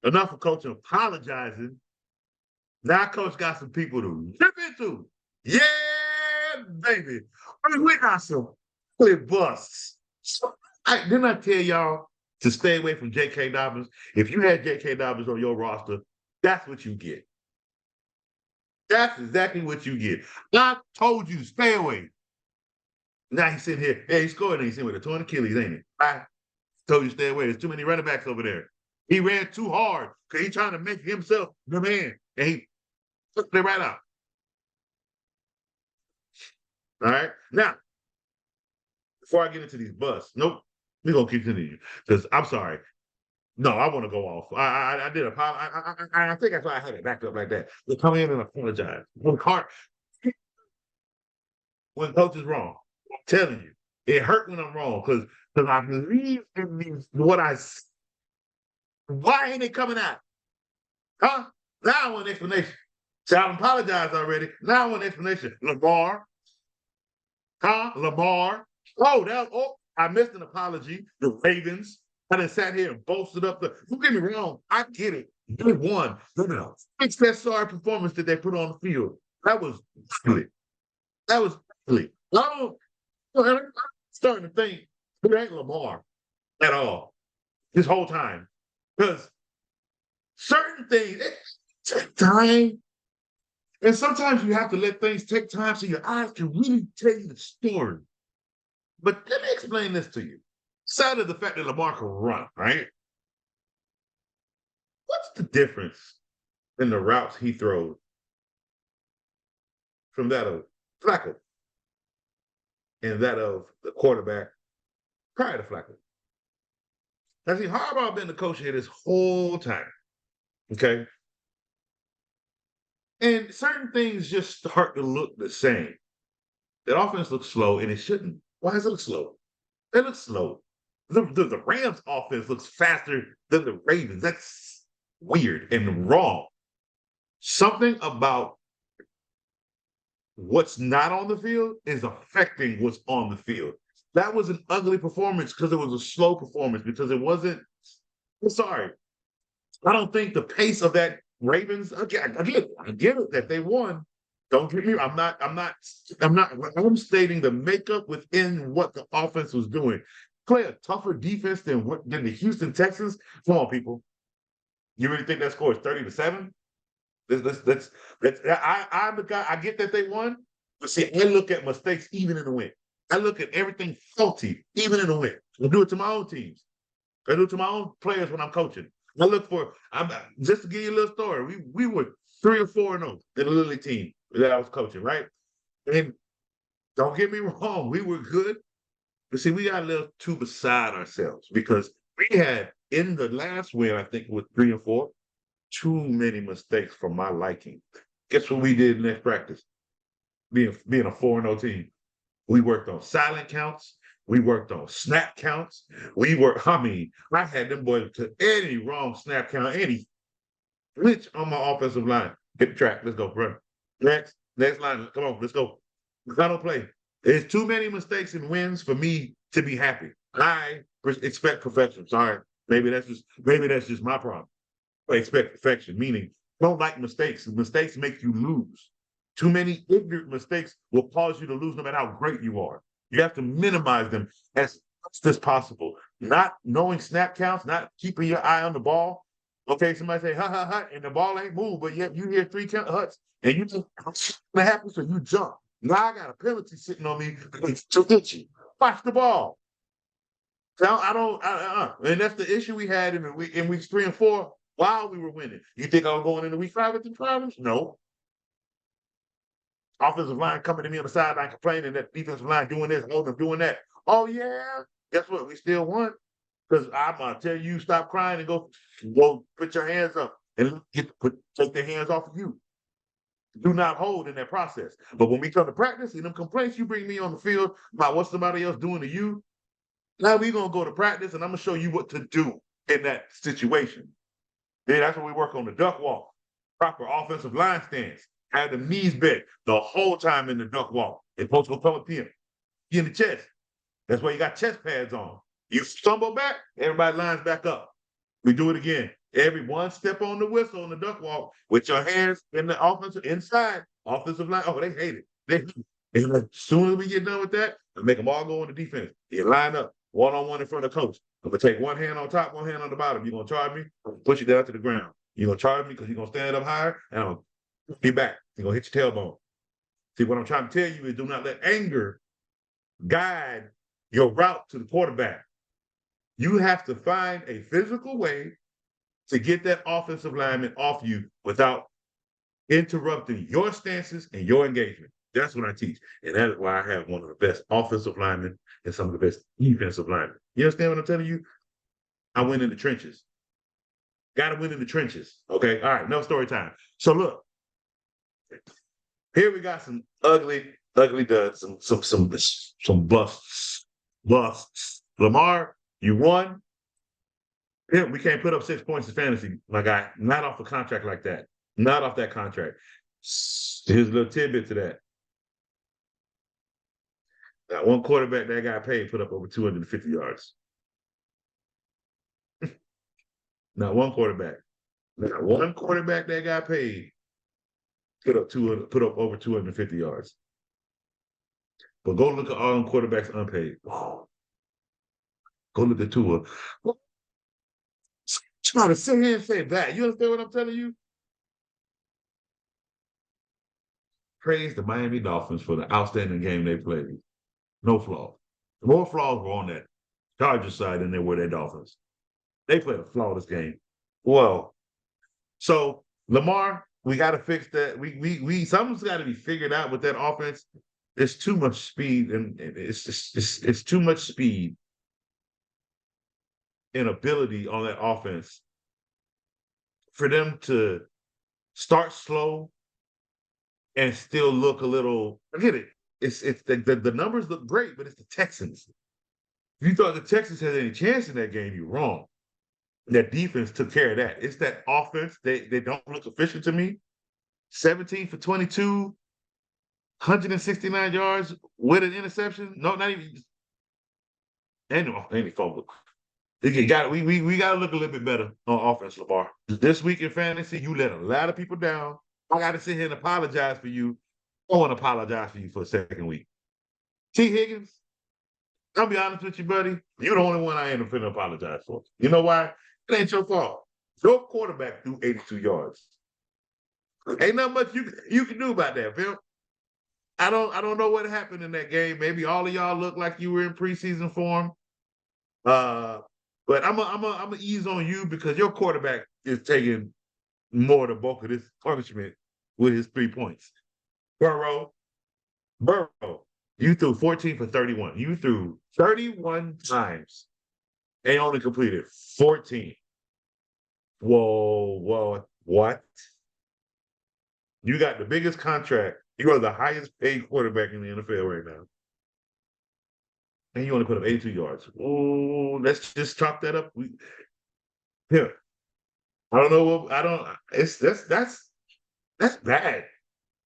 Enough of coach apologizing. Now coach got some people to rip into. Yeah, baby. I mean, we got some good busts. So, didn't I tell y'all to stay away from J.K. Dobbins? If you had J.K. Dobbins on your roster, that's what you get. That's exactly what you get. I told you, stay away. Now he's sitting here. Hey, he scored and he's sitting with a torn Achilles, ain't it? I told you stay away. There's too many running backs over there. He ran too hard because he's trying to make himself the man. And he took it right out. All right. Now, before I get into these busts, nope, we're gonna continue. Because I'm sorry. No, I want to go off. I did I think that's why I had it backed up like that. To come in and apologize. When coach is wrong. I'm telling you. It hurt when I'm wrong because I believe in these what why ain't it coming out? Huh? Now I want an explanation. So I apologized already. Now I want an explanation. Lamar. Huh? Lamar. I missed an apology. The Ravens. I done sat here and boasted up don't get me wrong. I get it. They won. It's that sorry performance that they put on the field. That was ugly. That was ugly. I'm starting to think it ain't Lamar at all this whole time. Because certain things take time. And sometimes you have to let things take time so your eyes can really tell you the story. But let me explain this to you. Aside of the fact that Lamar can run, right? What's the difference in the routes he throws from that of Flacco and that of the quarterback prior to Flacco? Now, see, Harbaugh been the coach here this whole time, okay? And certain things just start to look the same. That offense looks slow, and it shouldn't. Why does it look slow? It looks slow. The Rams offense looks faster than the Ravens. That's weird and wrong. Something about what's not on the field is affecting what's on the field. That was an ugly performance because it was a slow performance, because it wasn't. I'm sorry. I don't think the pace of that Ravens, again, I get it that they won. Don't get me. I'm stating the makeup within what the offense was doing. Play a tougher defense than the Houston Texans. Come on, people. You really think that score is 30-7? I'm the guy. I get that they won, but see, I look at mistakes even in the win. I look at everything faulty even in the win. I do it to my own teams. I do it to my own players when I'm coaching. I look for. Just to give you a little story. We were 3 or 4-0 in the Little League team that I was coaching, right? And don't get me wrong, we were good. But see, we got a little too beside ourselves because we had in the last win, I think, with 3 and 4, too many mistakes for my liking. Guess what we did next practice? Being a 4-0 team, we worked on silent counts. We worked on snap counts. I had them boys to any wrong snap count, any glitch on my offensive line. Hit the track. Let's go, bro. Next line. Come on, let's go. I don't play. There's too many mistakes and wins for me to be happy. I expect perfection. Sorry. Maybe that's just my problem. I expect perfection, meaning don't like mistakes. Mistakes make you lose. Too many ignorant mistakes will cause you to lose no matter how great you are. You have to minimize them as much as possible. Not knowing snap counts, not keeping your eye on the ball. Okay, somebody say, ha, ha, ha, and the ball ain't moved, but yet you hear 3 count huts, and you just, what happens when you jump? Now I got a penalty sitting on me to hit you. Watch the ball. So and that's the issue we had in weeks 3 and 4 while we were winning. You think I was going into week 5 with the problems? No. Offensive line coming to me on the sideline complaining that defensive line doing this, holding them doing that. Oh, yeah. Guess what? We still won. Because I'm going to tell you, stop crying and go put your hands up and take their hands off of you. Do not hold in that process. But when we come to practice and them complaints you bring me on the field about what somebody else doing to you, now we're going to go to practice and I'm going to show you what to do in that situation. Then that's when we work on the duck walk, proper offensive line stance. Have the knees bent the whole time in the duck walk. It's supposed to go come up here. You in the chest. That's why you got chest pads on. You stumble back, everybody lines back up. We do it again. Every one step on the whistle on the duck walk with your hands in the offensive inside offensive line. Oh, they hate it. They hate it. And as soon as we get done with that, I make them all go into defense. You line up one-on-one in front of the coach. I'm gonna take one hand on top, one hand on the bottom. You're gonna charge me, I'm gonna push you down to the ground. You're gonna charge me because you're gonna stand up higher, and I'm gonna be back. You're gonna hit your tailbone. See, what I'm trying to tell you is do not let anger guide your route to the quarterback. You have to find a physical way to get that offensive lineman off you without interrupting your stances and your engagement. That's what I teach. And that is why I have one of the best offensive linemen and some of the best defensive linemen. You understand what I'm telling you? I win in the trenches. Got to win in the trenches. Okay. All right. Enough story time. So look, here we got some ugly duds, some busts. Lamar, you won. Yeah, we can't put up 6 points in fantasy, my guy. Not off a contract like that. Not off that contract. Here's a little tidbit to that. Now, one quarterback that got paid put up over 250 yards. Not one quarterback. Not one quarterback that got paid put up over 250 yards. But go look at all them quarterbacks unpaid. Go look at Tua. Try to sit here and say that. You understand what I'm telling you? Praise the Miami Dolphins for the outstanding game they played. No flaws. More flaws were on that Chargers side than they were their Dolphins. They played a flawless game. Well, so Lamar, we got to fix that. We something's got to be figured out with that offense. There's too much speed, and it's too much speed and ability on that offense for them to start slow and still look a little. I get it. It's the numbers look great, but it's the Texans. If you thought the Texans had any chance in that game, you're wrong. That defense took care of that. It's that offense. They don't look efficient to me. 17 for 22, 169 yards with an interception. No, not even. Any fumble. We got to look a little bit better on offense, Lamar. This week in fantasy, you let a lot of people down. I got to sit here and apologize for you. I want to apologize for you for a second week. T. Higgins, I'll be honest with you, buddy. You're the only one I ain't finna apologize for. You know why? It ain't your fault. Your quarterback threw 82 yards. Ain't nothing much you can do about that, Phil. I don't know what happened in that game. Maybe all of y'all look like you were in preseason form. But I'm gonna ease on you because your quarterback is taking more of the bulk of this punishment with his 3 points. Burrow, you threw 14 for 31. You threw 31 times and only completed 14. Whoa, what? You got the biggest contract. You are the highest paid quarterback in the NFL right now. And you only put up 82 yards. Oh, let's just chop that up. Here. I don't know. That's bad.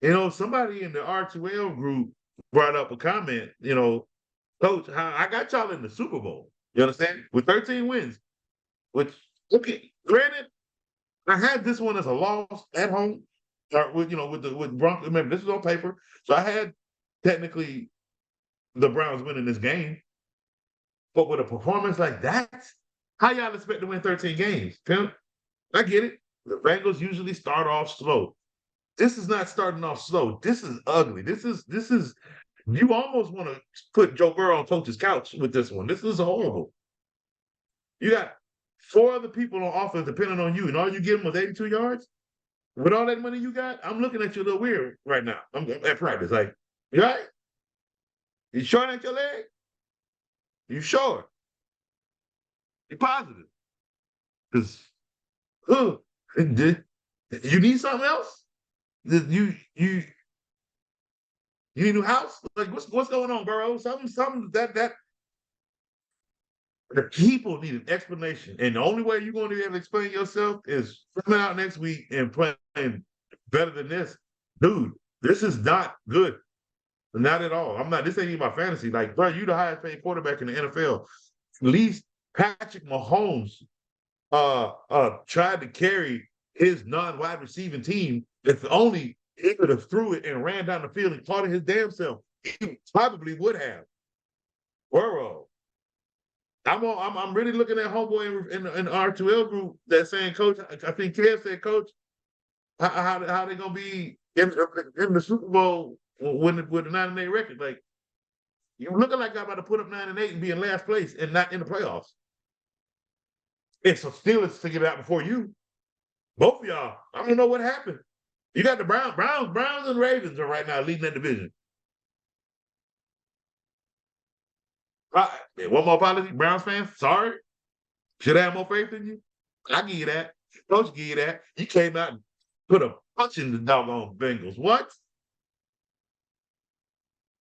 You know, somebody in the R2L group brought up a comment, Coach, I got y'all in the Super Bowl. You understand? With 13 wins. Which, okay, granted, I had this one as a loss at home. With Broncos. Remember, this was on paper. So I had technically the Browns winning this game. But with a performance like that, how y'all expect to win 13 games, Pimp? I get it. The Bengals usually start off slow. This is not starting off slow. This is ugly. This is you almost want to put Joe Burrow on coach's couch with this one. This is horrible. You got 4 other people on offense depending on you, and all you get them was 82 yards? With all that money you got, I'm looking at you a little weird right now. I'm at practice. Like, you all right? You short at your leg? You sure? You positive? Because you need something else? You need a new house? Like, what's going on, Burrow? Something that the people need an explanation. And the only way you're going to be able to explain yourself is coming out next week and playing better than this. Dude, this is not good. Not at all. This ain't even my fantasy. Like, bro, you the highest paid quarterback in the NFL. At least Patrick Mahomes tried to carry his non-wide receiving team, if only he could have threw it and ran down the field and caught it his damn self, he probably would have. Burrow. I'm really looking at homeboy in the R2L group that's saying, Coach, I think Kev said, Coach, how they gonna be in the Super Bowl with a 9-8 record? Like, you looking like I'm about to put up 9-8 and be in last place and not in the playoffs. It's a Steelers to get out before you. Both of y'all. I don't know what happened. You got the Browns and Ravens are right now leading that division. One more apology, Browns fans. Sorry. Should I have more faith in you? I give you that. Coach give you that. You came out and put a punch in the doggone Bengals. What?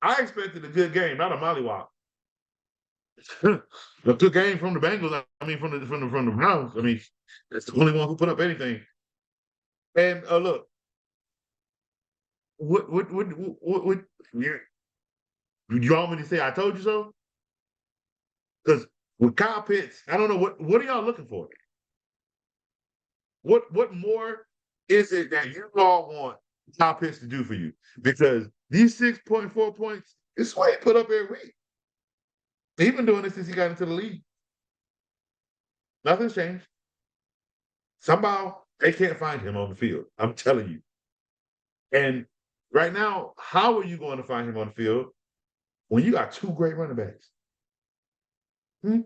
I expected a good game, not a mollywop. A good game from the Bengals. I mean, from the Browns. I mean, that's the only one who put up anything. And look, what you want me to say? I told you so. Because with Kyle Pitts, I don't know what are y'all looking for? What more is it that you all want Kyle Pitts to do for you? Because these 6.4 points, it's what he put up every week. He's been doing this since he got into the league. Nothing's changed. Somehow they can't find him on the field. I'm telling you. And right now, how are you going to find him on the field when you got two great running backs? And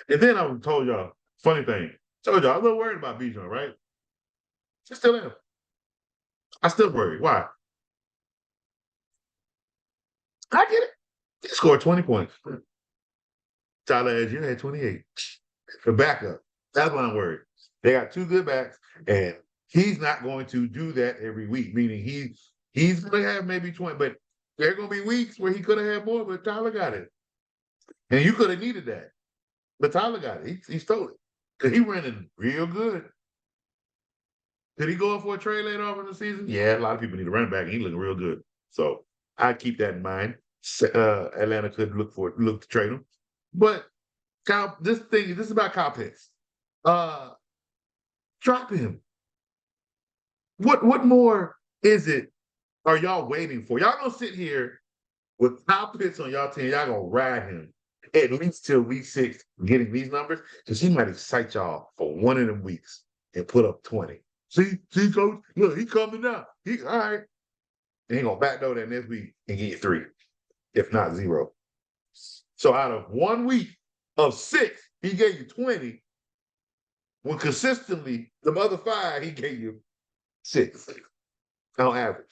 then I told y'all, funny thing, told y'all, I'm a little worried about Bijan, right? I still am. I still worry. Why? I get it. He scored 20 points. Tyler Edge had 28. The backup. That's why I'm worried. They got two good backs, and he's not going to do that every week, meaning he's going to have maybe 20, but there are going to be weeks where he could have had more, but Tyler got it. And you could have needed that. But Tyler got it. He stole it. Because he ran it real good. Did he go up for a trade later on in the season? Yeah, a lot of people need a running back, and he looking real good. So I keep that in mind. Atlanta could look to trade him. But Kyle, this is about Kyle Pitts. Drop him. What more is it are y'all waiting for? Y'all gonna sit here with Kyle Pitts on y'all team, y'all gonna ride him at least till week 6 getting these numbers, because he might excite y'all for one of them weeks and put up 20. See, Coach, look, he coming now. He all right. And he gonna backdoor that next week and get you 3, if not 0. So out of 1 week of 6, he gave you 20. When consistently the other 5, he gave you 6 on average.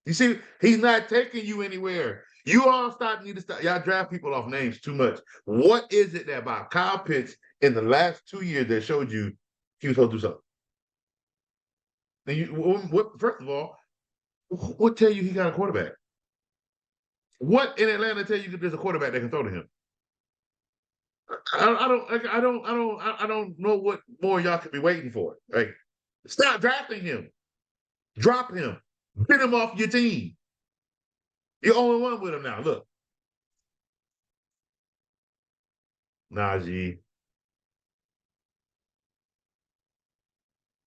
You see, he's not taking you anywhere. You all need to stop. Y'all draft people off names too much. What is it that about Kyle Pitts in the last 2 years that showed you he was supposed to do something? And first of all, what tell you he got a quarterback? What in Atlanta tell you that there's a quarterback that can throw to him? I don't know what more y'all could be waiting for. Right? Stop drafting him. Drop him. Get him off your team. You're only one with him now. Look. Najee.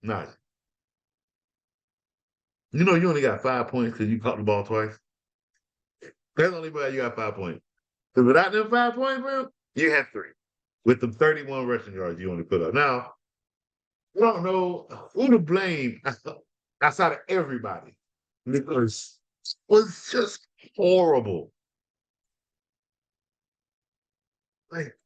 Najee. You know you only got 5 points because you caught the ball twice. That's only why you got 5 points. Because without them 5 points, bro, you had 3. With the 31 rushing yards you only put up. Now, I don't know who to blame outside of everybody. Because it was just horrible. Like,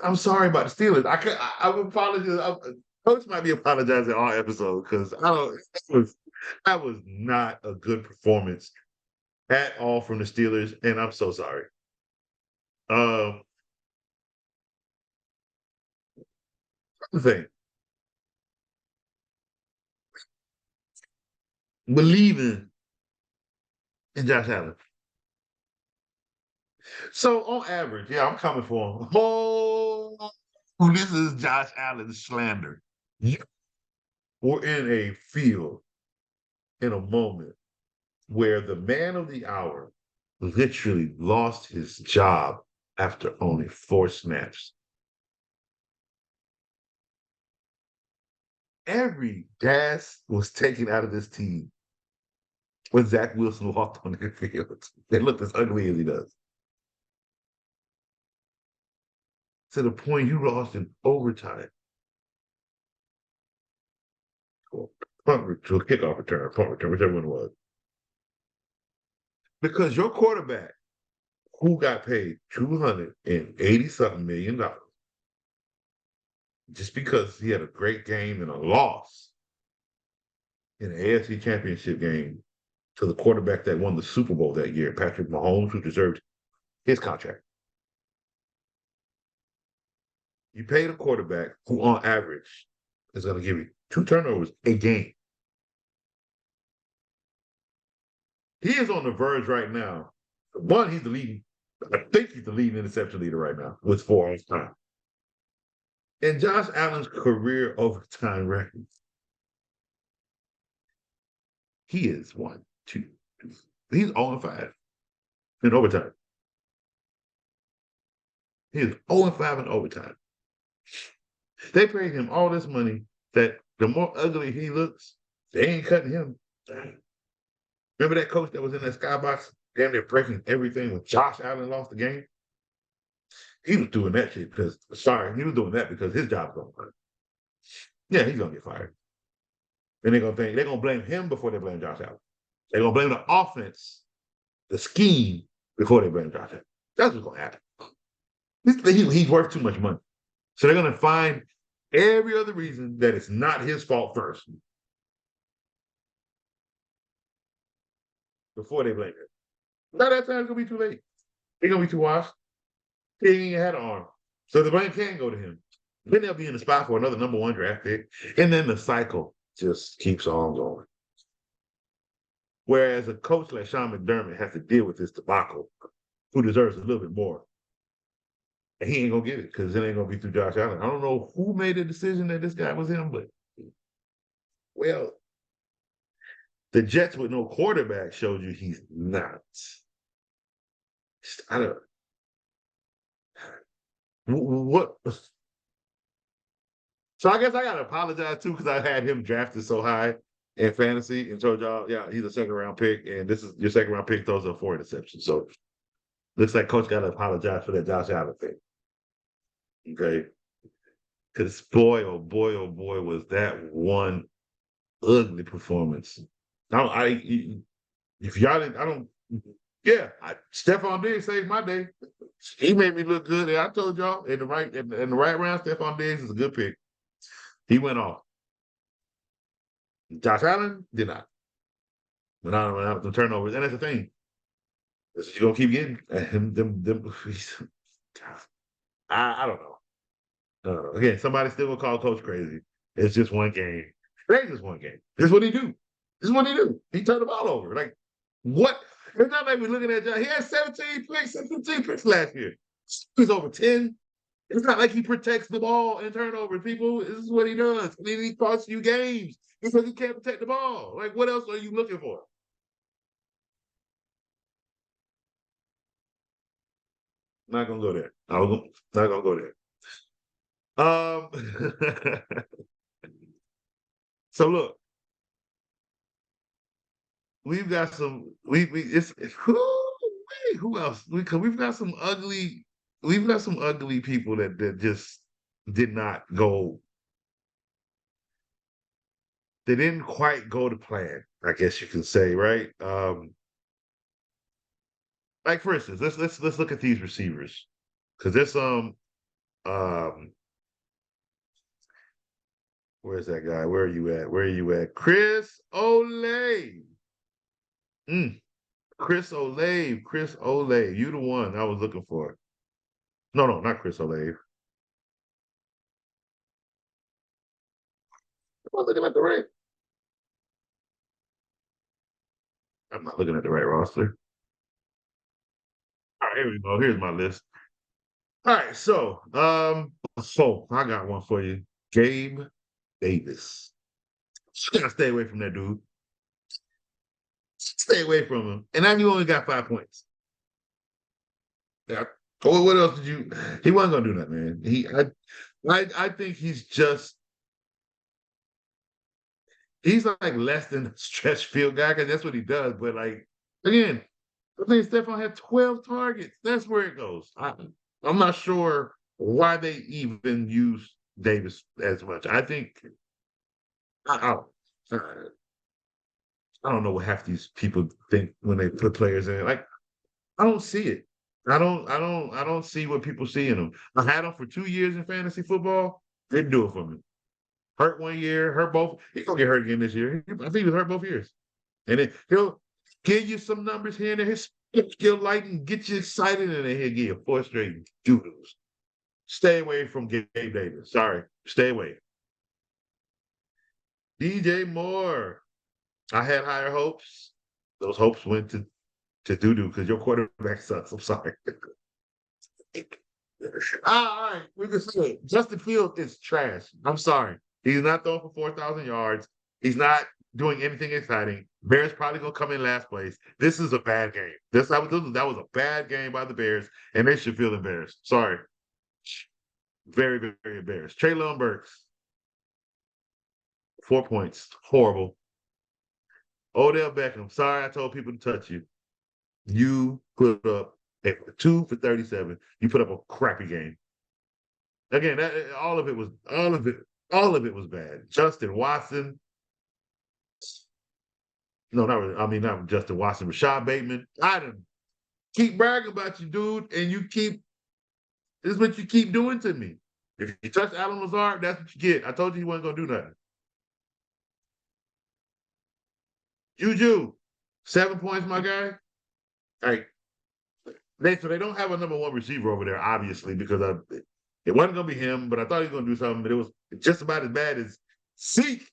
I'm sorry about the Steelers. I apologize. Coach might be apologizing all episode because I don't. That was not a good performance at all from the Steelers, and I'm so sorry. The thing, believing in Josh Allen. So on average, yeah, I'm coming for him. Oh, this is Josh Allen slander. We're in a field, in a moment where the man of the hour literally lost his job after only 4 snaps. Every gas was taken out of this team when Zach Wilson walked on the field. They looked as ugly as he does. To the point you lost in overtime. Or to a kickoff return, punt return, whichever one it was. Because your quarterback, who got paid $280 something million, just because he had a great game and a loss in an AFC championship game to the quarterback that won the Super Bowl that year, Patrick Mahomes, who deserved his contract. You paid a quarterback who, on average, is going to give you 2 turnovers a game. He is on the verge right now. One, he's the leading, I think he's the leading interception leader right now with 4 on time. And Josh Allen's career overtime record, he is 1, 2, 3. He's 0-5 in overtime. He is 0-5 in overtime. They paid him all this money that the more ugly he looks, they ain't cutting him. Remember that coach that was in that skybox, damn near breaking everything when Josh Allen lost the game? He was doing that shit because, he was doing that because his job's going to hurt. Yeah, he's going to get fired. And they're going to blame him before they blame Josh Allen. They're going to blame the offense, the scheme, before they blame Josh Allen. That's what's going to happen. He's worth too much money. So they're going to find every other reason that it's not his fault first before they blame him. By that time, it's going to be too late. They're going to be too washed. He ain't even had an arm. So the blame can go to him. Then they'll be in the spot for another number 1 draft pick. And then the cycle just keeps on going. Whereas a coach like Sean McDermott has to deal with this debacle, who deserves a little bit more. And he ain't going to get it because it ain't going to be through Josh Allen. I don't know who made the decision that this guy was him, but, well, the Jets with no quarterback showed you he's not. I don't. What? So I guess I gotta apologize too because I had him drafted so high in fantasy and told y'all, yeah, he's a 2nd-round pick, and this is your 2nd-round pick throws up 4 interceptions. So looks like Coach gotta apologize for that Josh Allen thing. Okay, because boy, oh boy, oh boy, was that one ugly performance. If y'all didn't, I don't. Yeah, Stephon Diggs saved my day. He made me look good. And I told y'all in the right round, Stephon Diggs is a good pick. He went off. Josh Allen did not. Went out with the turnovers. And that's the thing. That's what you're gonna keep getting. I don't know. Again, somebody still gonna call Coach crazy. It's just one game. It ain't just one game. This is what he do. This is what he do. He turned the ball over. Like, what? It's not like we're looking at Josh. He had 17 picks last year. He's over 10. It's not like he protects the ball and turnovers, people. This is what he does. I mean, he costs you games because he can't protect the ball. Like, what else are you looking for? Not gonna go there. Not gonna go there. So look, we've got some. Who else? We've got some ugly. We've got some ugly people that just did not go. They didn't quite go to plan, I guess you can say, right? Like for instance, let's look at these receivers because there's some. Where's that guy? Where are you at? Where are you at? Chris Olave. Chris Olave. Chris Olave. You the one I was looking for. No, not Chris Olave. Am I looking at the right? I'm not looking at the right roster. All right, here we go. Here's my list. All right, so I got one for you. Gabe Davis. You gotta stay away from that dude. Stay away from him. And now you only got 5 points. Yeah. Oh, what else did you? He wasn't gonna do that, man. I think he's like less than a stretch field guy because that's what he does. But like again, I think Stephon had 12 targets. That's where it goes. I'm not sure why they even use Davis as much. I think I, I, I don't know what half these people think when they put players in. Like I don't see it. I don't see what people see in them. I had him for 2 years in fantasy football. Didn't do it for me. Hurt 1 year, hurt both. He's gonna get hurt again this year. I think he was hurt both years. And then he'll give you some numbers here and there. His skill light and get you excited, and then he'll give you 4 straight doodles. Stay away from Gabe Davis. Sorry. Stay away. DJ Moore. I had higher hopes. Those hopes went to doo-doo because your quarterback sucks. I'm sorry. All right. We can say it. Justin Fields is trash. I'm sorry. He's not throwing for 4,000 yards. He's not doing anything exciting. Bears probably gonna come in last place. This is a bad game. That was a bad game by the Bears, and they should feel embarrassed. Sorry. Very, very, very embarrassed. Treylon Burks, 4 points. Horrible. Odell Beckham. Sorry I told people to touch you. You put up 2 for 37. You put up a crappy game. Again, all of it was bad. Justin Watson. No, not Justin Watson. Rashad Bateman. I didn't keep bragging about you, dude, and this is what you keep doing to me. If you touch Alan Lazard, that's what you get. I told you he wasn't gonna do nothing. Juju, 7 points, my guy. Hey, so they don't have a number one receiver over there, obviously, because it wasn't gonna be him, but I thought he was gonna do something, but it was just about as bad as Zeke.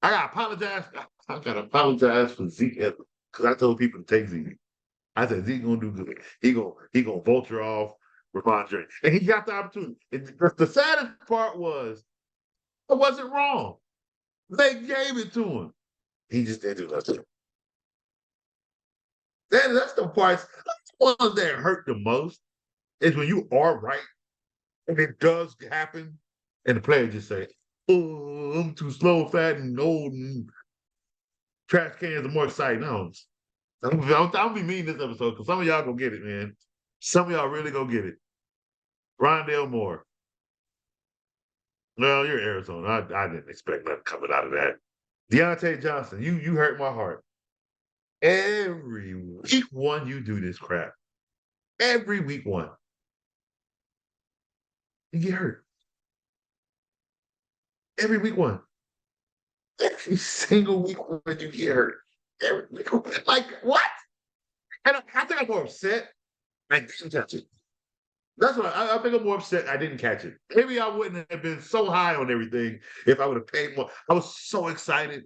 I gotta apologize. I gotta apologize for Zeke because I told people to take Zeke. I said Zeke gonna do good. He gonna vulture off Ramondre, and he got the opportunity. The saddest part was I wasn't wrong. They gave it to him. He just didn't do nothing. That's the parts. That's the ones that hurt the most. Is when you are right and it does happen, and the player just say, "Oh, I'm too slow, fat, and old, and trash cans are more exciting." No, I'll be mean this episode because some of y'all gonna get it, man. Some of y'all really gonna get it. Rondale Moore. Well, you're Arizona. I didn't expect nothing coming out of that. Deontay Johnson, you hurt my heart. Every week one, you do this crap. Every week one, you get hurt. Every week one. Every single week one, you get hurt. Every week one. Like, what? And I think I'm more upset. I didn't catch it. That's what I think I'm more upset I didn't catch it. Maybe I wouldn't have been so high on everything if I would have paid more. I was so excited.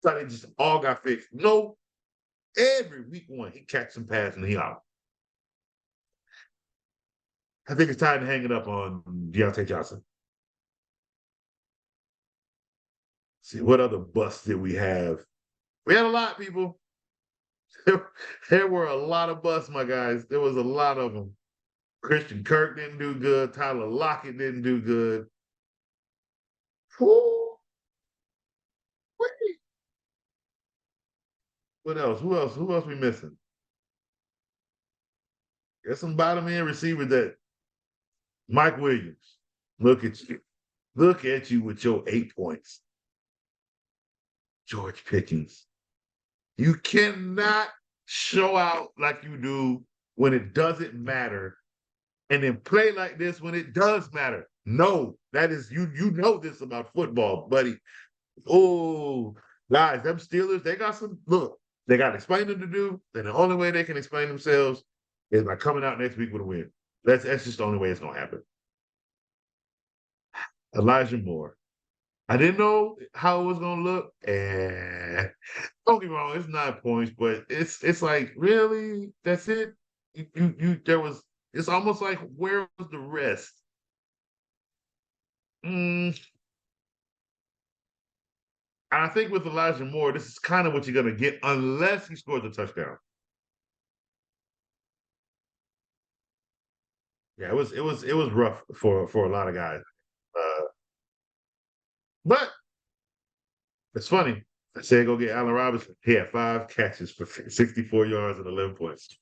Thought it just all got fixed. No, every week one, he catch some pass and he out. I think it's time to hang it up on Deontay Johnson. See, what other busts did we have? We had a lot, people. There were a lot of busts, my guys. There was a lot of them. Christian Kirk didn't do good. Tyler Lockett didn't do good. Who? What else? Who else? Who else we missing? There's some bottom end receiver that Mike Williams. Look at you. Look at you with your 8 points. George Pickens. You cannot show out like you do when it doesn't matter and then play like this when it does matter. No, that is you know this about football, buddy. Oh, guys, them Steelers, they got they got explaining to do, and the only way they can explain themselves is by coming out next week with a win. That's just the only way it's gonna happen. Elijah Moore. I didn't know how it was gonna look, and don't get me wrong, it's 9 points, but it's like really that's it. There was. It's almost like where was the rest? Mm, And I think with Elijah Moore, this is kind of what you're going to get unless he scores a touchdown. Yeah, it was rough for a lot of guys. But it's funny. I said go get Allen Robinson. He had 5 catches for 64 yards and 11 points.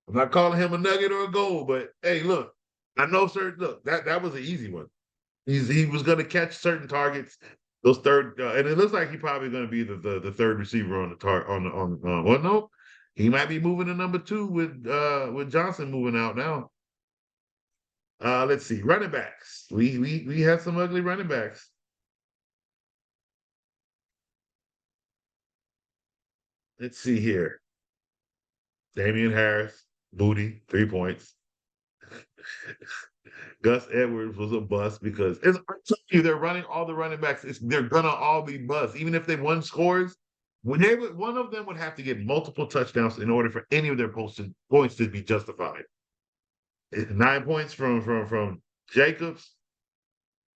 I'm not calling him a nugget or a goal, but hey, look, I know certain look that was an easy one. He was going to catch certain targets. Those third, and it looks like he probably going to be the third receiver on the well, no, he might be moving to number 2 with Johnson moving out now. Let's see, running backs. We have some ugly running backs. Let's see here. Damian Harris, booty, 3 points. Gus Edwards was a bust because I'm telling you, they're running all the running backs. They're gonna all be busts, even if they won scores. One of them would have to get multiple touchdowns in order for any of their points to be justified. 9 points from Jacobs.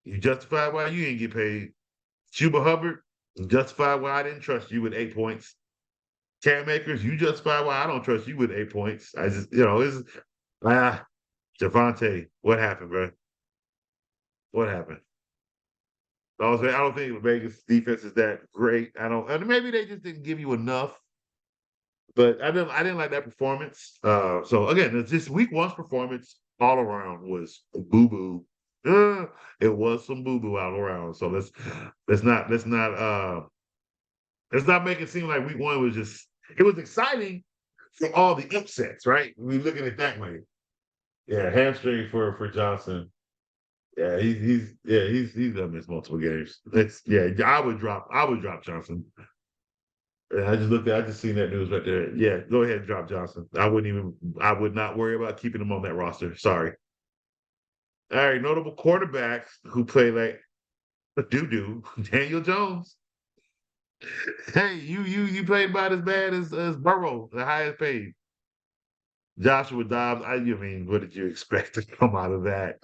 You justify why you didn't get paid. Chuba Hubbard, you justify why I didn't trust you with 8 points. Cam Akers, you justify why I don't trust you with 8 points. I just, it's Javante, what happened, bro? What happened? I don't think Vegas defense is that great. And maybe they just didn't give you enough. But I didn't like that performance. So again, it's just week one's performance all around was boo boo. It was some boo boo all around. So let's not make it seem like week one was just. It was exciting for all the upsets, right? We looking at it that way. Yeah, hamstring for Johnson. Yeah, he's gonna miss multiple games. I would drop Johnson. Yeah, I just seen that news right there. Yeah, go ahead and drop Johnson. I would not worry about keeping him on that roster. Sorry. All right, notable quarterbacks who play like a doo-doo. Daniel Jones. Hey, you played about as bad as Burrow, the highest paid. Joshua Dobbs. I mean, what did you expect to come out of that?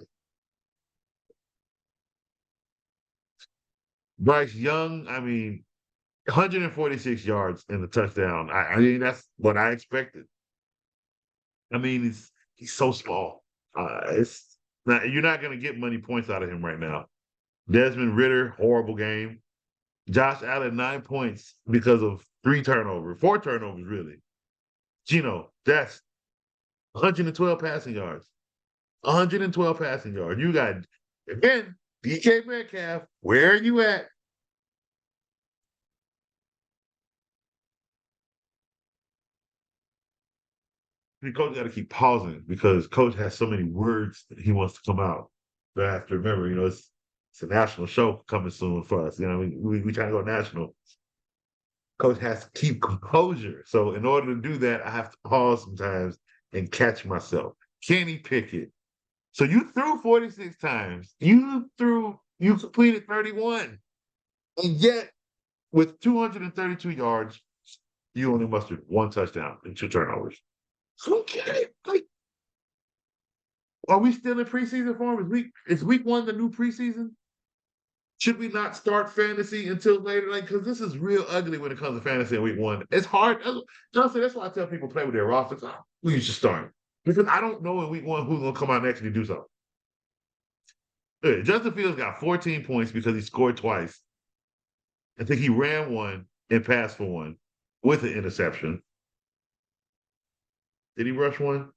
Bryce Young. I mean, 146 yards in the touchdown. I mean, that's what I expected. I mean, he's so small. It's not you're not going to get money points out of him right now. Desmond Ritter, horrible game. Josh Allen, 9 points because of 3 turnovers, 4 turnovers really. Gino, that's 112 passing yards. 112 passing yards. You got again DK Metcalf. Where are you at? The coach got to keep pausing because coach has so many words that he wants to come out. But I have to remember, it's a national show coming soon for us. We trying to go national. Coach has to keep composure. So in order to do that, I have to pause sometimes and catch myself. Kenny Pickett. So you threw 46 times. You completed 31. And yet, with 232 yards, you only mustered 1 touchdown and 2 turnovers. Okay. Like, are we still in preseason form? Is week one the new preseason? Should we not start fantasy until later? Like, because this is real ugly when it comes to fantasy in week one. It's hard. Honestly, that's why I tell people play with their rosters. We should start. Because I don't know in week one who's going to come out and actually do something. Justin Fields got 14 points because he scored twice. I think he ran one and passed for one with an interception. Did he rush one?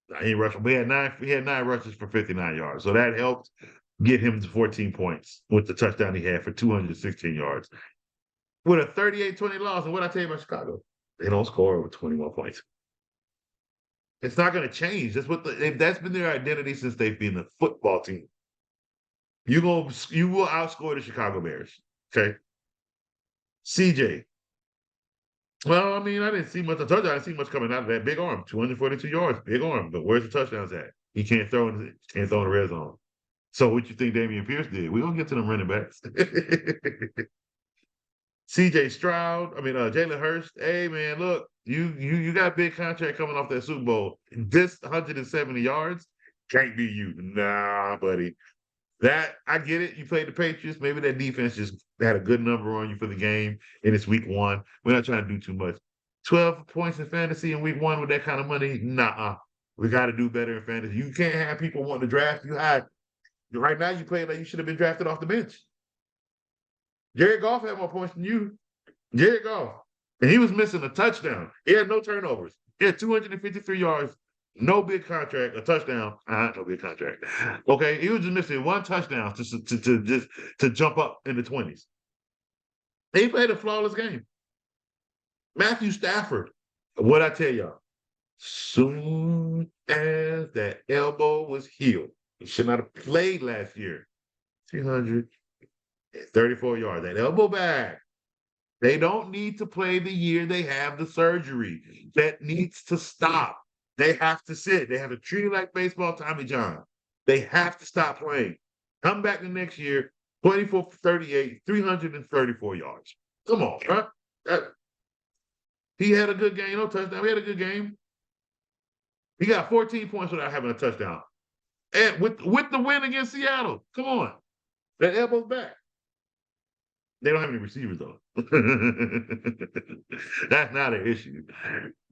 He didn't rush. But he had nine rushes for 59 yards. So that helped get him to 14 points with the touchdown he had for 216 yards. With a 38-20 loss, and what I tell you about Chicago, they don't score over 21 points. It's not going to change. That's been their identity since they've been a football team. You will outscore the Chicago Bears. Okay. CJ. Well, I mean, I didn't see much. I told you I didn't see much coming out of that big arm. 242 yards, big arm. But where's the touchdowns at? He can't throw in the red zone. So what you think Damian Pierce did? We're gonna get to them running backs. CJ Stroud, Jalen Hurst. Hey man, look, you got a big contract coming off that Super Bowl. This 170 yards can't be you. Nah, buddy. That I get it. You played the Patriots. Maybe that defense just had a good number on you for the game, and it's week one. We're not trying to do too much. 12 points in fantasy in week one with that kind of money? Nah. We got to do better in fantasy. You can't have people wanting to draft you high. Right now, you play like you should have been drafted off the bench. Jared Goff had more points than you. Jared Goff. And he was missing a touchdown. He had no turnovers. He had 253 yards, no big contract, a touchdown. No big contract. Okay, he was just missing one touchdown to jump up in the 20s. He played a flawless game. Matthew Stafford. What I tell y'all, soon as that elbow was healed, he should not have played last year. 334 yards. That elbow back. They don't need to play the year they have the surgery. That needs to stop. They have to sit. They have to treat it like baseball, Tommy John. They have to stop playing. Come back the next year, 24 for 38, 334 yards. Come on, huh? He had a good game, no touchdown. He had a good game. He got 14 points without having a touchdown. And with the win against Seattle, come on. That elbow's back. They don't have any receivers, though. That's not an issue.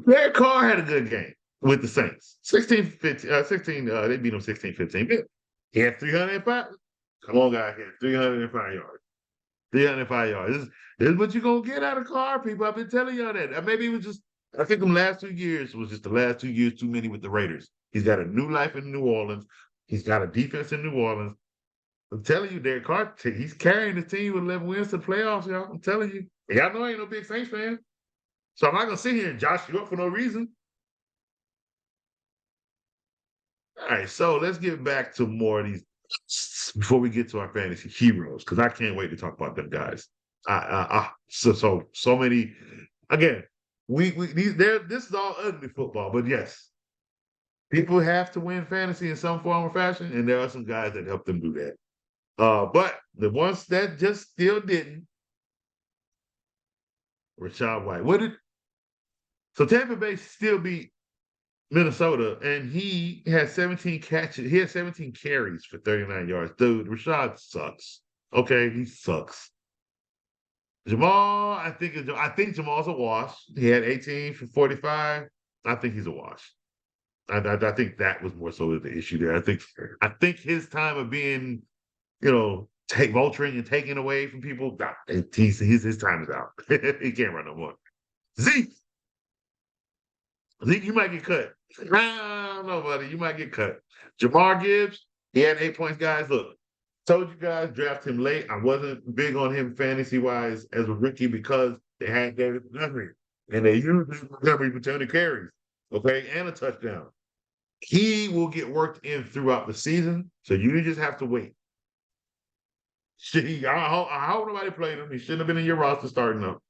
Derek Carr had a good game with the Saints. 16-15, they beat him 16-15. He had 305. Come on, guys. He had 305 yards. 305 yards. This is what you're going to get out of Carr, people. I've been telling y'all that. Maybe it was just, I think the last 2 years was just the last 2 years too many with the Raiders. He's got a new life in New Orleans. He's got a defense in New Orleans. I'm telling you, Derek Carr, he's carrying the team with 11 wins to the playoffs, y'all. I'm telling you. And y'all know I ain't no big Saints fan. So I'm not going to sit here and josh you up for no reason. All right, so let's get back to more of these before we get to our fantasy heroes, because I can't wait to talk about them guys. So many. Again, this is all ugly football, but yes, people have to win fantasy in some form or fashion, and there are some guys that help them do that. But the ones that just still didn't, Rachaad White. So Tampa Bay still beat Minnesota, and he had 17 catches. He had 17 carries for 39 yards. Dude, Rachaad sucks. Okay, he sucks. Jamal, I think Jamal's a wash. He had 18 for 45. I think he's a wash. I think that was more so the issue there. I think his time of being, vulturing and taking away from people, his time is out. He can't run no more. Zeke, you might get cut. I don't know, buddy. You might get cut. Jamar Gibbs, he had 8 points, guys. Look, told you guys, draft him late. I wasn't big on him fantasy-wise as a rookie because they had David Montgomery. And they used David Montgomery for 20 carries, okay, and a touchdown. He will get worked in throughout the season, so you just have to wait. I hope nobody played him. He shouldn't have been in your roster starting up.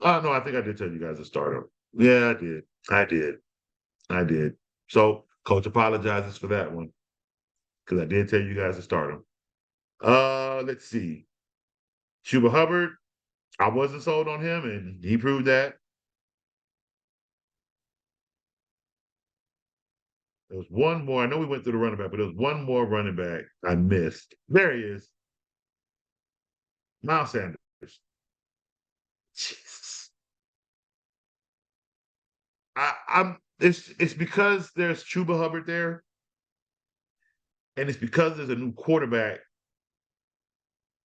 No, I think I did tell you guys to start him. Yeah, I did. So, coach apologizes for that one because I did tell you guys to start him. Let's see. Chuba Hubbard, I wasn't sold on him, and he proved that. There was one more. I know we went through the running back, but there was one more running back I missed. There he is. Miles Sanders. Jesus. It's because there's Chuba Hubbard there, and it's because there's a new quarterback.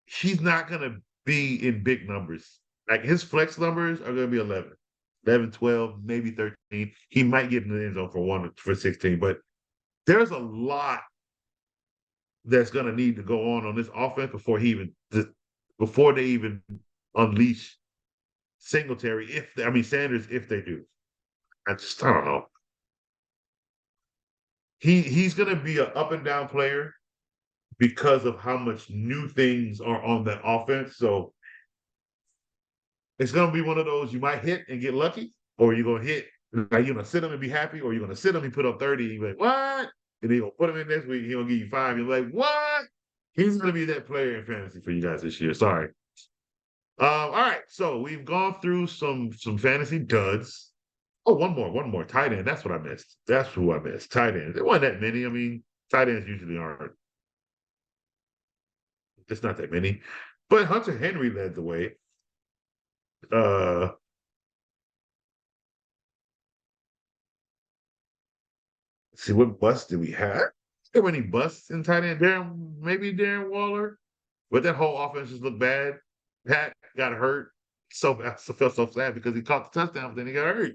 He's not gonna be in big numbers. Like his flex numbers are gonna be 11, 12, maybe 13. He might get in the end zone for 16, but there's a lot that's gonna need to go on this offense before they even unleash Singletary. Sanders, if they do. I don't know. He's gonna be an up and down player because of how much new things are on that offense. So it's gonna be one of those you might hit and get lucky, or you're gonna hit, like you're gonna sit him and be happy, or you're gonna sit him and put up 30 and you're like, what? And then you're gonna put him in this week, he'll give you 5. You're like, what? He's gonna be that player in fantasy for you guys this year. Sorry. All right, so we've gone through some fantasy duds. Oh, one more. Tight end. That's what I missed. That's who I missed. Tight end. There wasn't that many. Tight ends usually aren't It's not that many. But Hunter Henry led the way. See, what busts did we have? There were any busts in tight end? Maybe Darren Waller. But that whole offense just looked bad. Pat got hurt. I felt so sad because he caught the touchdown, but then he got hurt.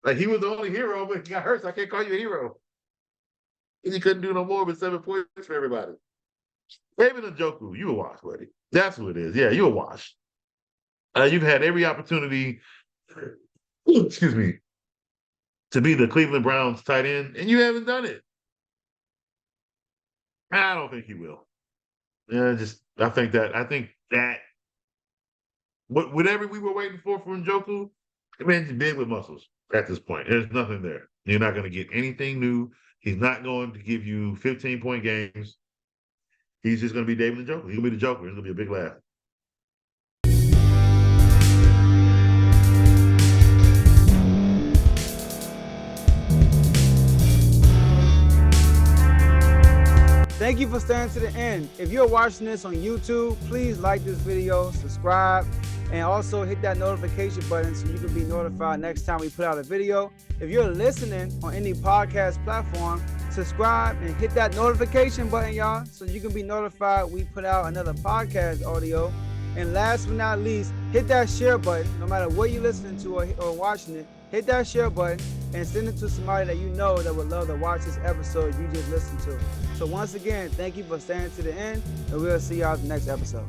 Like, he was the only hero, but he got hurt, so I can't call you a hero. And he couldn't do no more but 7 points for everybody. David Njoku, you a wash, buddy. That's what it is. Yeah, you a wash. You've had every opportunity, excuse me, to be the Cleveland Browns tight end, and you haven't done it. I don't think you will. Yeah, I think that whatever we were waiting for from Njoku, man's big with muscles at this point. There's nothing there. You're not going to get anything new. He's not going to give you 15-point games. He's just going to be David Njoku. He's going to be the Joker. It's going to be a big laugh. Thank you for staying to the end. If you're watching this on YouTube, please like this video, subscribe, and also hit that notification button so you can be notified next time we put out a video. If you're listening on any podcast platform, subscribe and hit that notification button, y'all, so you can be notified we put out another podcast audio. And last but not least, hit that share button. No matter what you're listening to or watching it, hit that share button and send it to somebody that you know that would love to watch this episode you just listened to. So once again, thank you for staying to the end, and we'll see y'all in the next episode.